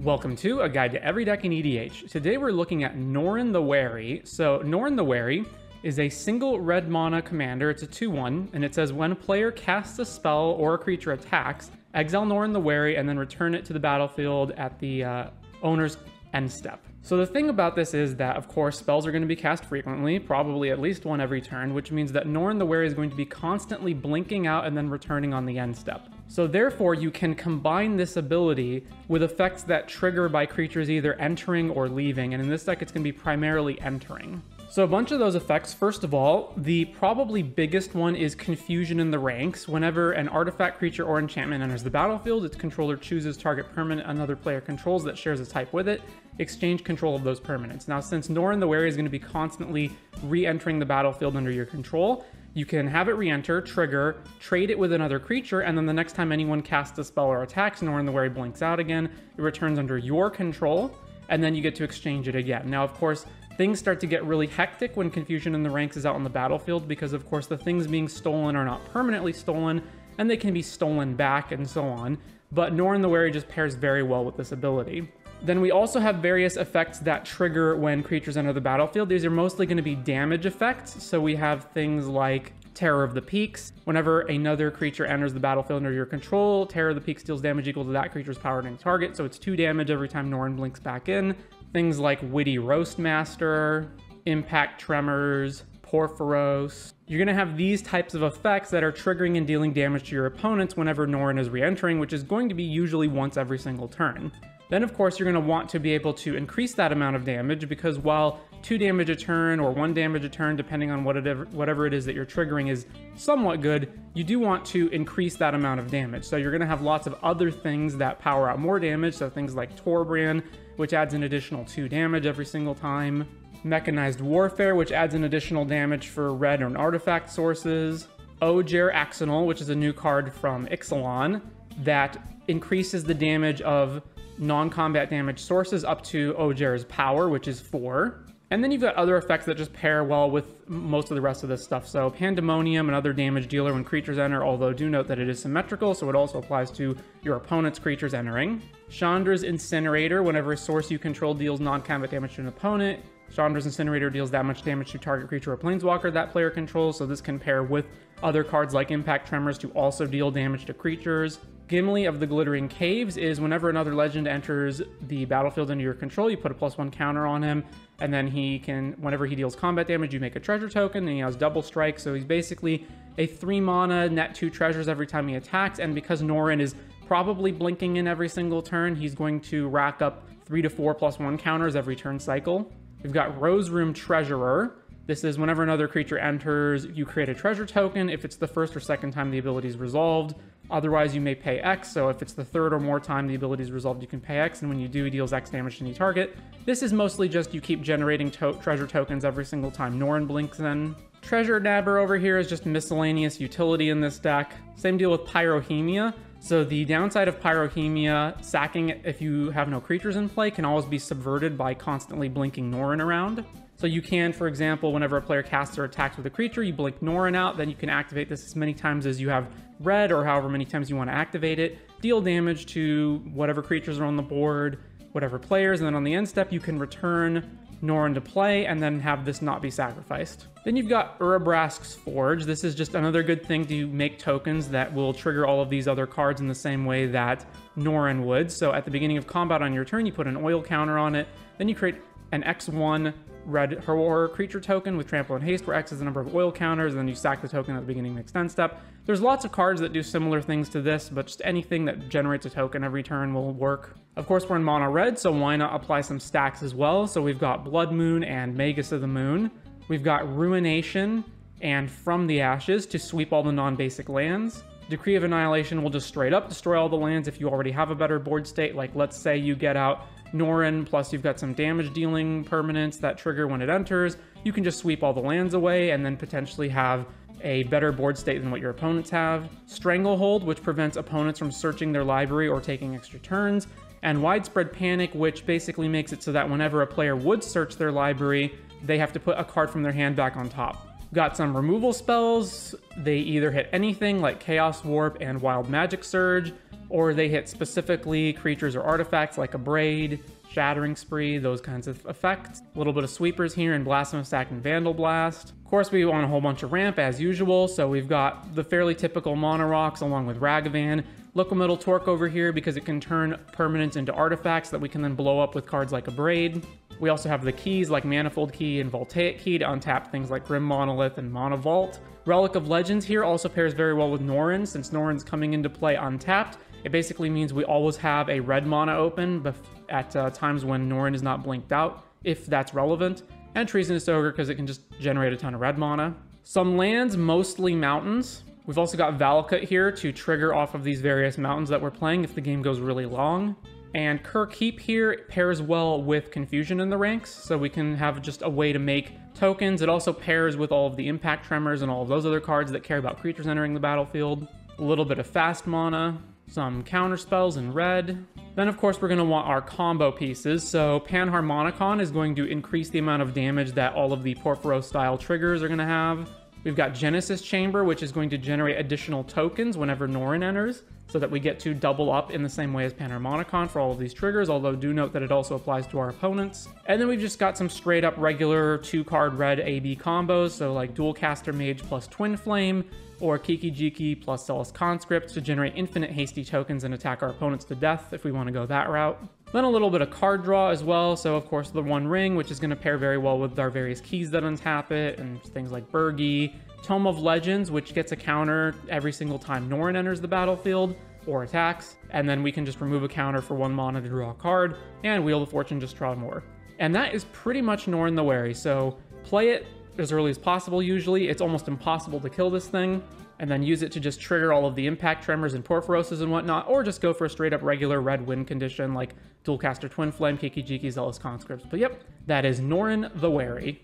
Welcome to A Guide to Every Deck in EDH. Today we're looking at Norin the Wary. So Norin the Wary is a single red mana commander. It's a 2/1, and it says when a player casts a spell or a creature attacks, exile Norin the Wary and then return it to the battlefield at the owner's end step. So the thing about this is that, of course, spells are going to be cast frequently, probably at least one every turn, which means that Norin the Wary is going to be constantly blinking out and then returning on the end step. So therefore, you can combine this ability with effects that trigger by creatures either entering or leaving, and in this deck it's going to be primarily entering. So a bunch of those effects. First of all, the probably biggest one is Confusion in the Ranks. Whenever an artifact, creature, or enchantment enters the battlefield, its controller chooses target permanent another player controls that shares a type with it. Exchange control of those permanents. Now, since Norin the Wary is going to be constantly re-entering the battlefield under your control, you can have it re-enter, trigger, trade it with another creature, and then the next time anyone casts a spell or attacks, Norin the Wary blinks out again, it returns under your control, and then you get to exchange it again. Now, of course, things start to get really hectic when Confusion in the Ranks is out on the battlefield because, of course, the things being stolen are not permanently stolen, and they can be stolen back and so on, but Norin the Wary just pairs very well with this ability. Then we also have various effects that trigger when creatures enter the battlefield. These are mostly going to be damage effects, so we have things like Terror of the Peaks. Whenever another creature enters the battlefield under your control, Terror of the Peaks deals damage equal to that creature's power to target, so it's 2 damage every time Norin blinks back in. Things like Witty Roastmaster, Impact Tremors, Porphyros. You're going to have these types of effects that are triggering and dealing damage to your opponents whenever Norin is re-entering, which is going to be usually once every single turn. Then, of course, you're going to want to be able to increase that amount of damage because while 2 damage a turn or 1 damage a turn, depending on whatever it is that you're triggering, is somewhat good, you do want to increase that amount of damage. So you're going to have lots of other things that power out more damage, so things like Torbran, which adds an additional 2 damage every single time. Mechanized Warfare, which adds an additional damage for red and artifact sources. Ojer Axonal, which is a new card from Ixalan that increases the damage of non-combat damage sources up to Ojer's power, which is 4. And then you've got other effects that just pair well with most of the rest of this stuff. So Pandemonium, another damage dealer when creatures enter, although do note that it is symmetrical, so it also applies to your opponent's creatures entering. Chandra's Incinerator, whenever a source you control deals non-combat damage to an opponent, Chandra's Incinerator deals that much damage to target creature or planeswalker that player controls, so this can pair with other cards like Impact Tremors to also deal damage to creatures. Gimli of the Glittering Caves is whenever another legend enters the battlefield under your control, you put a +1 counter on him, and then he can, whenever he deals combat damage, you make a treasure token, and he has double strike, so he's basically a 3 mana, net 2 treasures every time he attacks, and because Norin is probably blinking in every single turn, he's going to rack up 3 to 4 +1 counters every turn cycle. We've got Rose Room Treasurer. This is whenever another creature enters, you create a treasure token if it's the first or second time the ability is resolved. Otherwise, you may pay X, so if it's the third or more time the ability is resolved, you can pay X, and when you do, it deals X damage to any target. This is mostly just you keep generating treasure tokens every single time Norin blinks in. Treasure Dabber over here is just miscellaneous utility in this deck. Same deal with Pyrohemia. So the downside of Pyrohemia, sacking it if you have no creatures in play, can always be subverted by constantly blinking Norin around. So you can, for example, whenever a player casts or attacks with a creature, you blink Norin out, then you can activate this as many times as you have red, or however many times you want to activate it, deal damage to whatever creatures are on the board, whatever players, and then on the end step, you can return Norin to play, and then have this not be sacrificed. Then you've got Urabrask's Forge. This is just another good thing to make tokens that will trigger all of these other cards in the same way that Norin would. So at the beginning of combat on your turn, you put an oil counter on it, then you create an X1 red horror creature token with trample and haste, where X is the number of oil counters, and then you sack the token at the beginning of the extend step. There's lots of cards that do similar things to this, but just anything that generates a token every turn will work. Of course, we're in mono red, so why not apply some stacks as well? So we've got Blood Moon and Magus of the Moon. We've got Ruination and From the Ashes to sweep all the non-basic lands. Decree of Annihilation will just straight up destroy all the lands if you already have a better board state. Like, let's say you get out Norin, plus you've got some damage dealing permanents that trigger when it enters. You can just sweep all the lands away and then potentially have a better board state than what your opponents have. Stranglehold, which prevents opponents from searching their library or taking extra turns. And Widespread Panic, which basically makes it so that whenever a player would search their library, they have to put a card from their hand back on top. Got some removal spells. They either hit anything like Chaos Warp and Wild Magic Surge, or they hit specifically creatures or artifacts like a Braid, Shattering Spree, those kinds of effects. A little bit of sweepers here in Blasphemous Attack and Vandal Blast. Of course, we want a whole bunch of ramp as usual, so we've got the fairly typical Mana Rocks along with Ragavan. Liquimetal Torque over here because it can turn permanents into artifacts that we can then blow up with cards like a Braid. We also have the keys like Manifold Key and Voltaic Key to untap things like Grim Monolith and Mana Vault. Relic of Legends here also pairs very well with Norin. Since Norin's coming into play untapped, it basically means we always have a red mana open at times when Norin is not blinked out, if that's relevant. And Treasonous Ogre because it can just generate a ton of red mana. Some lands, mostly mountains. We've also got Valakut here to trigger off of these various mountains that we're playing if the game goes really long. And Kur Keep here pairs well with Confusion in the ranks, so we can have just a way to make tokens. It also pairs with all of the Impact Tremors and all of those other cards that care about creatures entering the battlefield. A little bit of fast mana, some counter spells in red. Then of course we're going to want our combo pieces, so Panharmonicon is going to increase the amount of damage that all of the Porphyro style triggers are going to have. We've got Genesis Chamber, which is going to generate additional tokens whenever Norin enters, so that we get to double up in the same way as Panharmonicon for all of these triggers, although do note that it also applies to our opponents. And then we've just got some straight up regular 2-card red AB combos, so like Dualcaster Mage plus Twin Flame, or Kiki Jiki plus Zealous Conscript to generate infinite hasty tokens and attack our opponents to death if we want to go that route. Then a little bit of card draw as well, so of course the One Ring, which is going to pair very well with our various keys that untap it, and things like Burgi. Tome of Legends, which gets a counter every single time Norin enters the battlefield or attacks, and then we can just remove a counter for 1 mana to draw a card, and Wheel of Fortune just draw more. And that is pretty much Norin the Wary, so play it as early as possible usually. It's almost impossible to kill this thing, and then use it to just trigger all of the Impact Tremors and Porphyroses and whatnot, or just go for a straight up regular red win condition like Dualcaster Twin Flame, Kiki Jiki, Zealous Conscripts. But yep, that is Norin the Wary.